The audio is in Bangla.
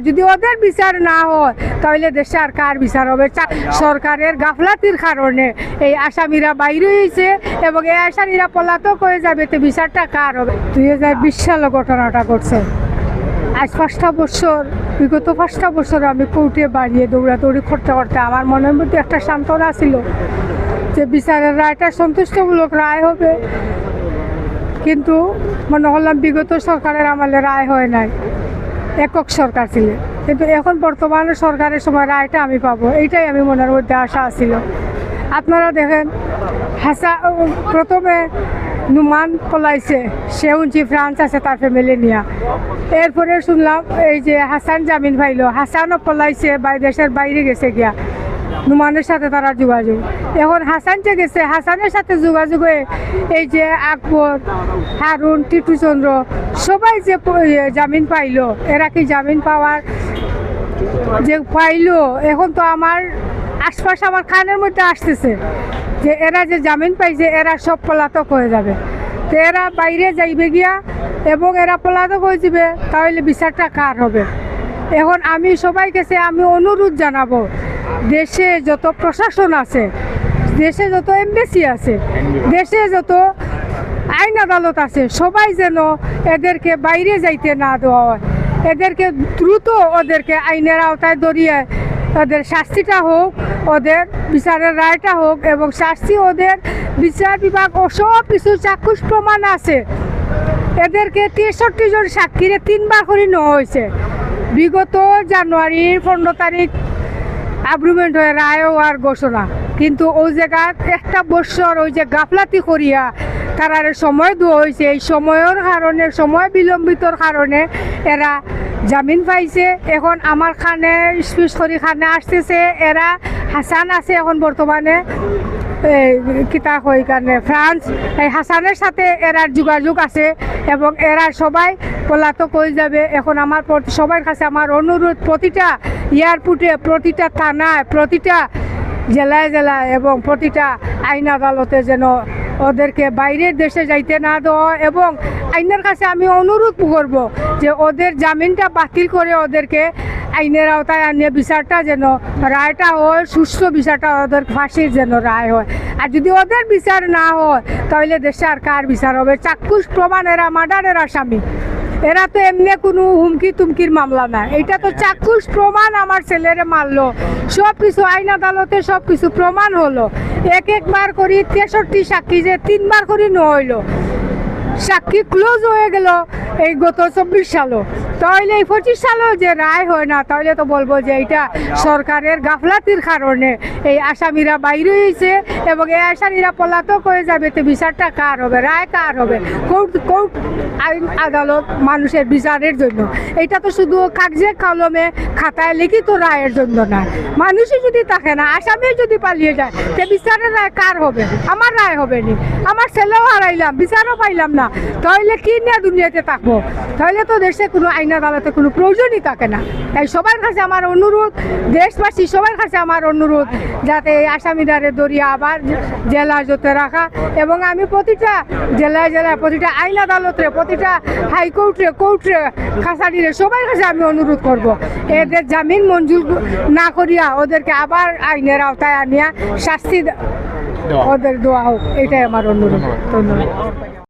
যদি ওদের বিচার না হয় তাহলে দেশে আর কার বিচার হবে? সরকারের গাফলাতির কারণে এই আসামিরা বাইরে হয়েছে এবং এই আসামিরা পলাতক হয়ে যাবে, তো বিচারটা কার হবে? 2020 সালে ঘটনাটা ঘটছে। আজ 5টা বছর, বিগত 5টা বছর আমি কোর্টে বাড়িয়ে দৌড়াদৌড়ি করতে করতে আমার মনের মধ্যে একটা সান্ত্বনা ছিল যে বিচারের রায়টা সন্তুষ্টমূলক রায় হবে, কিন্তু মনে করলাম বিগত সরকারের আমলে রায় হয় নাই, একক সরকার ছিল, কিন্তু এখন বর্তমানে সরকারের সময় রায়টা আমি পাবো, এইটাই আমি মনের মধ্যে আশা ছিল। আপনারা দেখেন প্রথমে নুমান পলাইছে, সে উঞ্চি ফ্রান্স আছে তার ফ্যামিলি নিয়ে। এরপরে শুনলাম এই যে হাসান জামিন পাইলো, হাসানও পলাইছে, দেশের বাইরে গেছে গিয়া, নুমানের সাথে তারা যোগাযোগ। এখন হাসান যে গেছে, হাসানের সাথে যোগাযোগ হয়ে এই যে আকবর, হারুন, টিটুচন্দ্র সবাই যে জামিন পাইলো, এরা কি জামিন পাওয়ার যে পাইলো, এখন তো আমার আশপাশ আমার কানের মধ্যে আসতেছে যে এরা যে জামিন পাইছে এরা সব পলাতক হয়ে যাবে, তো এরা বাইরে যাইবে গিয়া এবং এরা পলাতক হয়ে যাবে, তাহলে বিচারটা কার হবে? এখন আমি সবাই কাছে আমি অনুরোধ জানাবো, দেশে যত প্রশাসন আছে, দেশে যত এমবেসি আছে, দেশে যত আইন আদালত আছে, সবাই যেন এদেরকে বাইরে যাইতে না দেওয়া হয়, এদেরকে দ্রুত ওদেরকে আইনের আওতায় ধরিয়ে ওদের শাস্তিটা হোক, ওদের বিচারের রায়টা হোক, এবং শাস্তি ওদের বিচার বিভাগ ও সব কিছু চাক্ষুষ প্রমাণ আছে। এদেরকে 63 জন সাক্ষীরে 3বার করে নেওয়া হয়েছে। বিগত জানুয়ারির 15 তারিখ আগ্রিমেন্ট হয়ে রায় হওয়ার ঘোষণা, কিন্তু ওই জায়গায় একটা বছর ওই যে গাফলাতি করিয়া তারারে সময় দেওয়া হয়েছে, এই সময়ের কারণে, সময় বিলম্বিতর কারণে এরা জামিন পাইছে। এখন আমার খানে স্পেশালি খানে আসতেছে, এরা হাসান আছে এখন বর্তমানে কিতা কই কারণে ফ্রান্স, এই হাসানের সাথে এরার যোগাযোগ আছে এবং এরা সবাই পলাতক হয়ে যাবে। এখন আমার সবার কাছে আমার অনুরোধ, প্রতিটা এয়ারপোর্টে, প্রতিটা থানায়, প্রতিটা জেলায় জেলায় এবং প্রতিটা আইন আদালতে যেন ওদেরকে বাইরের দেশে যাইতে না দেওয়া, এবং আইনের কাছে আমি অনুরোধ করব যে ওদের জামিনটা বাতিল করে ওদেরকে আইনের আওতায় আনিয়ে বিচারটা যেন রায়টা হয়, সুষ্ঠু বিচারটা, ওদের ফাঁসির যেন রায় হয়। আর যদি ওদের বিচার না হয় তাহলে দেশে আর কার বিচার হবে? চাক্ষুষ প্রমাণ, এরা মার্ডারের আসামি, এরা তো এমনি কোনো হুমকি তুমকির মামলা না, এটা তো চাক্ষুষ প্রমাণ। আমার ছেলেরে মারলো, সব কিছু আইন আদালতে সব কিছু প্রমাণ হলো, একবার করি 63 সাক্ষী যে 3বার করে নেওয়া হইলো, সাক্ষী ক্লোজ হয়ে গেল এই গত 24 সালও, তাহলে এই 25 সালেও যে রায় হয় না, তাহলে তো বলবো যে এটা সরকারের গাফলাতির কারণে এই আসামিরা বাইরে হয়েছে এবং এই আসামিরা পলাতক হয়ে যাবে, তো বিচারটা কার হবে? রায় কার হবে? কোর্ট আইন আদালত মানুষের বিচারের জন্য, এটা তো শুধু কাগজে কলমে খাতায় লিখিত রায়ের জন্য না। মানুষই যদি থাকে না, আসামি যদি পালিয়ে যায়, তো বিচারের রায় কার হবে? আমার রায় হবে নি, আমার ছেলেও হারাইলাম, বিচারও পাইলাম না, তাহলে কি নিয়ে দুনিয়াতে থাকবো? তাহলে তো দেশে কোনো আইন আদালতে কোনো প্রয়োজনই থাকে না। তাই সবার কাছে আমার অনুরোধ, দেশবাসী সবার কাছে আমার অনুরোধ, যাতে এই আসামিদারে দরিয়া আবার জেলা জোতে রাখা, এবং আমি প্রতিটা জেলায় জেলায়, প্রতিটা আইন আদালতে, প্রতিটা হাইকোর্টে, কোর্টে, কাছারিরে সবার কাছে আমি অনুরোধ করব, এদের জামিন মঞ্জুর না করিয়া ওদেরকে আবার আইনের আওতায় আনিয়া শাস্তি ওদের দেওয়া হোক, এটাই আমার অনুরোধ। ধন্যবাদ।